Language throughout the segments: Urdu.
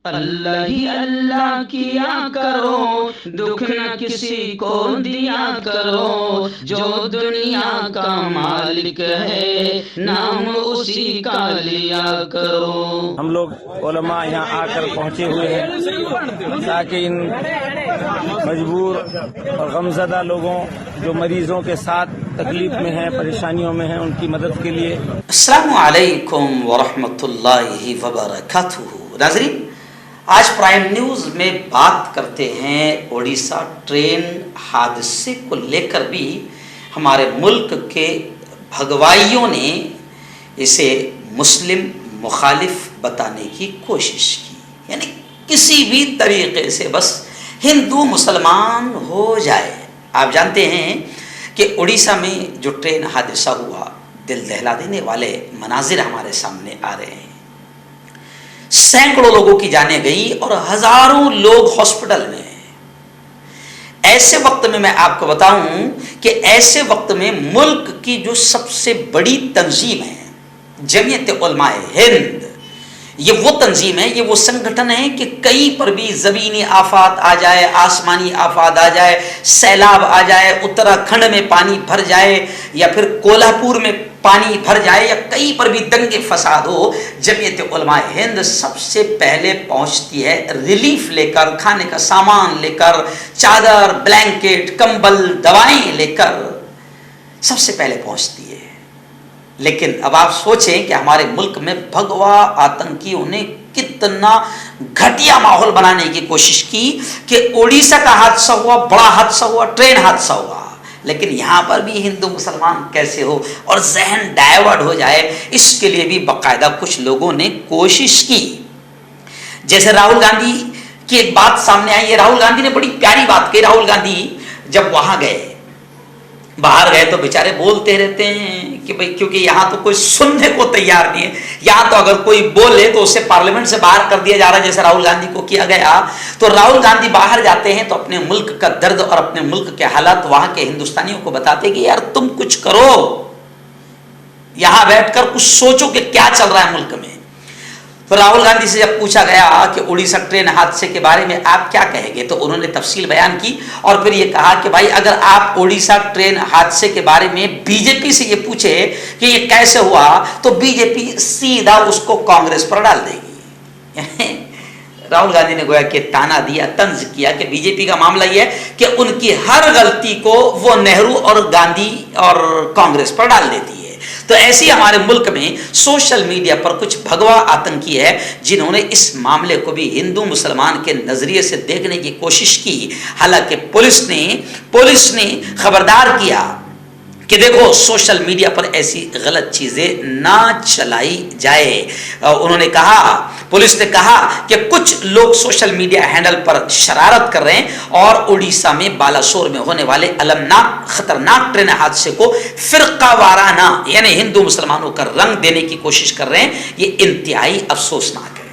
اللہ ہی اللہ کیا کرو، دکھ نہ کسی کو دیا کرو، جو دنیا کا مالک ہے نام اسی کا لیا کرو۔ ہم لوگ علماء یہاں آ کر پہنچے ہوئے ہیں تاکہ ان مجبور اور غمزدہ لوگوں جو مریضوں کے ساتھ تکلیف میں ہیں، پریشانیوں میں ہیں، ان کی مدد کے لیے۔ السلام علیکم ورحمۃ اللہ وبرکاتہ۔ ناظرین، آج پرائم نیوز میں بات کرتے ہیں اڑیسہ ٹرین حادثے کو لے کر بھی ہمارے ملک کے بھگوائیوں نے اسے مسلم مخالف بتانے کی کوشش کی، یعنی کسی بھی طریقے سے بس ہندو مسلمان ہو جائے۔ آپ جانتے ہیں کہ اڑیسہ میں جو ٹرین حادثہ ہوا، دل دہلا دینے والے مناظر ہمارے سامنے آ رہے ہیں۔ سینکڑوں لوگوں کی جانیں گئی اور ہزاروں لوگ ہاسپٹل میں ہیں۔ ایسے وقت میں آپ کو بتاؤں کہ ایسے وقت میں ملک کی جو سب سے بڑی تنظیم ہے جمعیت علماء ہند، یہ وہ تنظیم ہے، یہ وہ سنگھٹن ہے کہ کہیں پر بھی زمینی آفات آ جائے، آسمانی آفات آ جائے، سیلاب آ جائے، اتراکھنڈ میں پانی بھر جائے یا پھر کولہاپور میں پانی بھر جائے یا کہیں پر بھی دنگے فساد ہو، جمعیت علماء ہند سب سے پہلے پہنچتی ہے ریلیف لے کر، کھانے کا سامان لے کر، چادر، بلینکٹ، کمبل، دوائیں لے کر سب سے پہلے پہنچتی ہے۔ لیکن اب آپ سوچیں کہ ہمارے ملک میں بھگوا آتنکیوں نے کتنا گھٹیا ماحول بنانے کی کوشش کی کہ اڑیسہ کا حادثہ ہوا، بڑا حادثہ ہوا، ٹرین حادثہ ہوا، لیکن یہاں پر بھی ہندو مسلمان کیسے ہو اور ذہن ڈائیورٹ ہو جائے، اس کے لیے بھی باقاعدہ کچھ لوگوں نے کوشش کی۔ جیسے راہل گاندھی کی ایک بات سامنے آئی ہے، راہل گاندھی نے بڑی پیاری بات کہی۔ راہل گاندھی جب وہاں گئے، باہر گئے تو بیچارے بولتے رہتے ہیں کہ بھئی کیونکہ یہاں تو کوئی سننے کو تیار نہیں ہے، یہاں تو اگر کوئی بولے تو اسے پارلیمنٹ سے باہر کر دیا جا رہا ہے، جیسے راہل گاندھی کو کیا گیا۔ تو راہل گاندھی باہر جاتے ہیں تو اپنے ملک کا درد اور اپنے ملک کے حالات وہاں کے ہندوستانیوں کو بتاتے ہیں کہ یار تم کچھ کرو، یہاں بیٹھ کر کچھ سوچو کہ کیا چل رہا ہے ملک میں۔ تو راہل گاندھی سے جب پوچھا گیا کہ اڑیسہ ٹرین حادثے کے بارے میں آپ کیا کہیں گے، تو انہوں نے تفصیل بیان کی اور پھر یہ کہا کہ بھائی اگر آپ اڑیسہ ٹرین حادثے کے بارے میں بی جے پی سے یہ پوچھے کہ یہ کیسے ہوا تو بی جے پی سیدھا اس کو کانگریس پر ڈال دے گی۔ راہل گاندھی نے گویا کہ تانا دیا، طنز کیا کہ بی جے پی کا معاملہ یہ ہے کہ ان کی ہر غلطی کو وہ نہرو اور گاندھی اور کانگریس پر ڈال دیتی ہے۔ تو ایسی ہمارے ملک میں سوشل میڈیا پر کچھ بھگوا آتنکی ہے جنہوں نے اس معاملے کو بھی ہندو مسلمان کے نظریے سے دیکھنے کی کوشش کی۔ حالانکہ پولیس نے خبردار کیا کہ دیکھو سوشل میڈیا پر ایسی غلط چیزیں نہ چلائی جائے۔ انہوں نے کہا، پولیس نے کہا کہ کچھ لوگ سوشل میڈیا ہینڈل پر شرارت کر رہے ہیں اور اڑیسہ میں بالاسور میں ہونے والے المناک خطرناک ٹرین حادثے کو فرقہ وارانہ یعنی ہندو مسلمانوں کا رنگ دینے کی کوشش کر رہے ہیں۔ یہ انتہائی افسوسناک ہے۔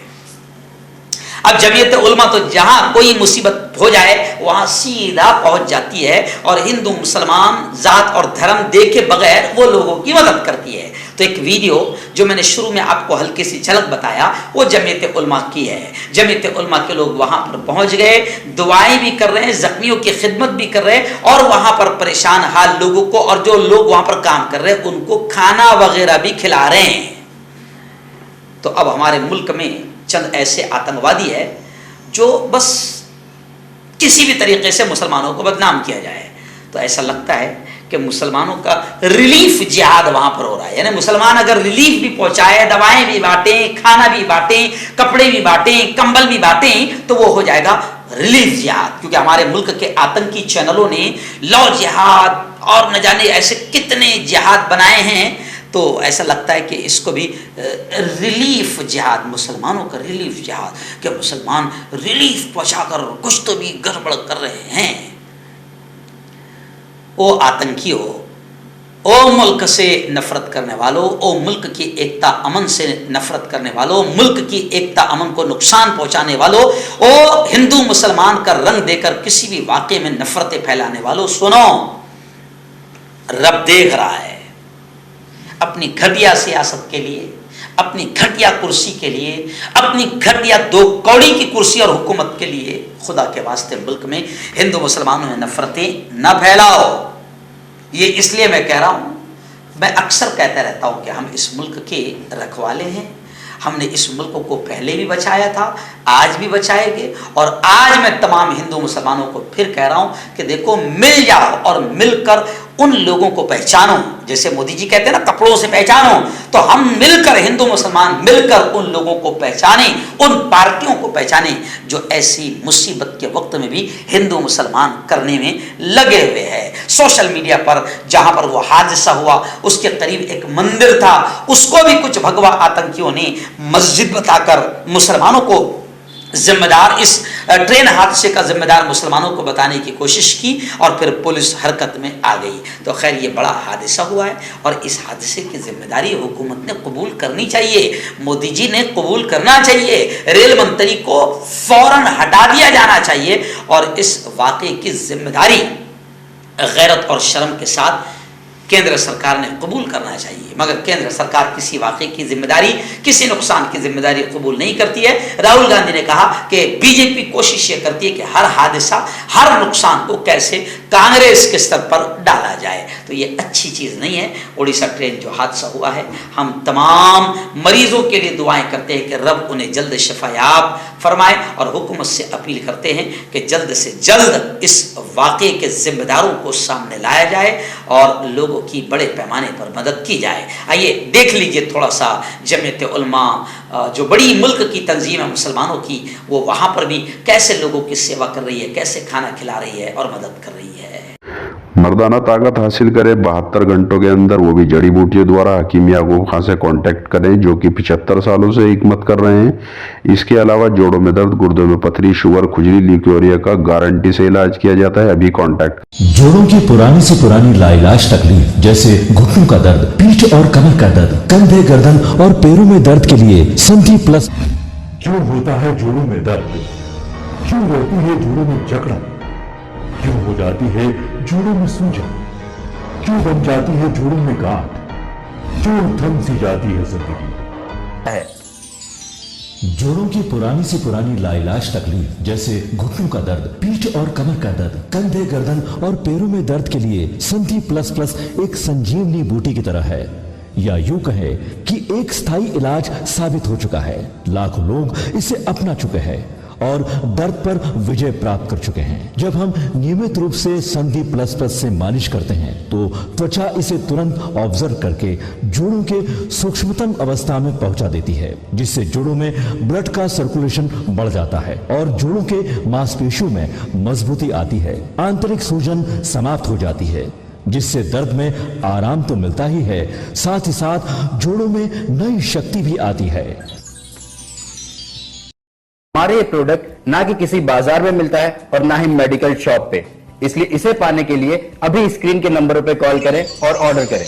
اب جمعیت علماء تو جہاں کوئی مصیبت ہو جائے وہاں سیدھا پہنچ جاتی ہے اور ہندو مسلمان ذات اور دھرم دیکھے بغیر وہ لوگوں کی مدد کرتی ہے۔ تو ایک ویڈیو جو میں نے شروع میں آپ کو ہلکی سی جھلک بتایا وہ جمعیت علماء کی ہے۔ جمعیت علماء کے لوگ وہاں پر پہنچ گئے، دعائیں بھی کر رہے ہیں، زخمیوں کی خدمت بھی کر رہے ہیں اور وہاں پر پریشان حال لوگوں کو اور جو لوگ وہاں پر کام کر رہے ہیں ان کو کھانا وغیرہ بھی کھلا رہے ہیں۔ تو اب ہمارے ملک میں چند ایسے آتنکوادی ہے جو بس کسی بھی طریقے سے مسلمانوں کو بدنام کیا جائے، تو ایسا لگتا ہے کہ مسلمانوں کا ریلیف جہاد وہاں پر ہو رہا ہے۔ یعنی مسلمان اگر ریلیف بھی پہنچائے، دوائیں بھی بانٹیں، کھانا بھی بانٹیں، کپڑے بھی بانٹیں، کمبل بھی بانٹیں تو وہ ہو جائے گا ریلیف جہاد۔ کیونکہ ہمارے ملک کے آتنکی چینلوں نے لو جہاد اور نہ جانے ایسے کتنے جہاد بنائے ہیں، تو ایسا لگتا ہے کہ اس کو بھی ریلیف جہاد، مسلمانوں کا ریلیف جہاد، کہ مسلمان ریلیف پہنچا کر کچھ تو بھی گڑبڑ کر رہے ہیں۔ او آتنکیوں، او ملک سے نفرت کرنے والوں، او ملک کی ایکتا امن سے نفرت کرنے والوں، ملک کی ایکتا امن کو نقصان پہنچانے والوں، او ہندو مسلمان کا رنگ دے کر کسی بھی واقعے میں نفرتیں پھیلانے والوں، سنو، رب دیکھ رہا ہے۔ اپنی گھٹیا سیاست کے لیے، اپنی گھٹیا کرسی کے لیے، اپنی گھٹیا 2 کوڑی کی کرسی اور حکومت کے لیے خدا کے واسطے ملک میں ہندو مسلمانوں میں نفرتیں نہ پھیلاؤ۔ یہ اس لیے میں کہہ رہا ہوں، میں اکثر کہتا رہتا ہوں کہ ہم اس ملک کے رکھوالے ہیں، ہم نے اس ملک کو پہلے بھی بچایا تھا، آج بھی بچائیں گے، اور آج میں تمام ہندو مسلمانوں کو پھر کہہ رہا ہوں کہ دیکھو مل جاؤ اور مل کر ان لوگوں کو پہچانو، جیسے مودی جی کہتے ہیں نا کپڑوں سے پہچانو، تو ہم مل کر ہندو مسلمان مل کر ان لوگوں کو پہچانیں، ان پارٹیوں کو پہچانیں جو ایسی مصیبت کے وقت میں بھی ہندو مسلمان کرنے میں لگے ہوئے ہیں۔ سوشل میڈیا پر جہاں پر وہ حادثہ ہوا اس کے قریب ایک مندر تھا، اس کو بھی کچھ بھگوا آتنکیوں نے مسجد بتا کر مسلمانوں کو ذمہ دار، اس ٹرین حادثے کا ذمہ دار مسلمانوں کو بتانے کی کوشش کی، اور پھر پولیس حرکت میں آ گئی۔ تو خیر یہ بڑا حادثہ ہوا ہے، اور اس حادثے کی ذمہ داری حکومت نے قبول کرنی چاہیے، مودی جی نے قبول کرنا چاہیے، ریل منتری کو فوراً ہٹا دیا جانا چاہیے، اور اس واقعے کی ذمہ داری غیرت اور شرم کے ساتھ کیندر سرکار نے قبول کرنا چاہیے۔ مگر کیندر سرکار کسی واقعے کی ذمہ داری، کسی نقصان کی ذمہ داری قبول نہیں کرتی ہے۔ راہل گاندھی نے کہا کہ بی جے پی کوشش یہ کرتی ہے کہ ہر حادثہ، ہر نقصان کو کیسے کانگریس کے سطح پر ڈالا جائے، تو یہ اچھی چیز نہیں ہے۔ اڑیسہ ٹرین جو حادثہ ہوا ہے، ہم تمام مریضوں کے لیے دعائیں کرتے ہیں کہ رب انہیں جلد شفا یاب فرمائے، اور حکومت سے اپیل کرتے ہیں کہ جلد سے جلد اس واقعے کے ذمہ داروں کو سامنے لایا جائے اور لوگوں کی بڑے پیمانے پر مدد کی جائے۔ آئیے دیکھ لیجئے تھوڑا سا جمعیت علماء جو بڑی ملک کی تنظیم ہے مسلمانوں کی، وہ وہاں پر بھی کیسے لوگوں کی سیوا کر رہی ہے، کیسے کھانا کھلا رہی ہے اور مدد کر رہی ہے۔ مردانہ طاقت حاصل کرے 72 گھنٹوں کے اندر، وہ بھی جڑی بوٹیوں دوارا۔ حکیم یعقوب خان سے کانٹیکٹ کریں جو کہ 75 سالوں سے حکمت کر رہے ہیں۔ اس کے علاوہ جوڑوں میں درد، گردوں میں پتھری، شوگر، کھجلی، لیکوریا کا گارنٹی سے علاج کیا جاتا ہے۔ ابھی کانٹیکٹ۔ جوڑوں کی پرانی سے پرانی لاعلاج تکلیف جیسے گھٹنوں کا درد، پیٹھ اور کمر کا درد، کندھے، گردن اور پیروں میں درد کے لیے سندھی پلس۔ کیوں ہوتا ہے جوڑوں میں درد؟ کیوں رہتی ہے جوڑوں میں جکڑن؟ کیوں ہو جاتی ہے جوڑوں میں سوجن؟ کیوں بن جاتی ہے جوڑوں میں گاٹھ؟ کیوں تھم سی جاتی ہے زندگی؟ جوڑوں کی پرانی سے پرانی لاعلاج تکلیف جیسے گھٹنوں کا درد، پیٹھ اور کمر کا درد، کندھے، گردن اور پیروں میں درد کے لیے سندھی پلس پلس ایک سنجیونی بوٹی کی طرح ہے، یا یوں کہے کہ ایک ستھائی علاج ثابت ہو چکا ہے۔ لاکھوں لوگ اسے اپنا چکے ہیں اور درد پر وجے پراپت کر چکے ہیں۔ جب ہم نیمت روپ سے سندھی پلس پلس سے مالش کرتے ہیں تو توچا اسے ترنت آبزرو کر کے جوڑوں کے سوکشمتم اوستھا میں پہنچا دیتی ہے، جس سے جوڑوں میں بلڈ کا سرکولیشن بڑھ جاتا ہے اور جوڑوں کے ماس پیشیوں میں مضبوطی آتی ہے، آنترک سوجن سماپت ہو جاتی ہے، جس سے درد میں آرام تو ملتا ہی ہے، ساتھ ہی ساتھ جوڑوں میں نئی شکتی بھی آتی ہے۔ ہمارے یہ پروڈکٹ نہ کہ کسی بازار میں ملتا ہے اور نہ ہی میڈیکل شاپ پہ، اس لیے اسے پانے کے لیے ابھی اسکرین کے نمبروں پہ کال کریں اور آرڈر کریں۔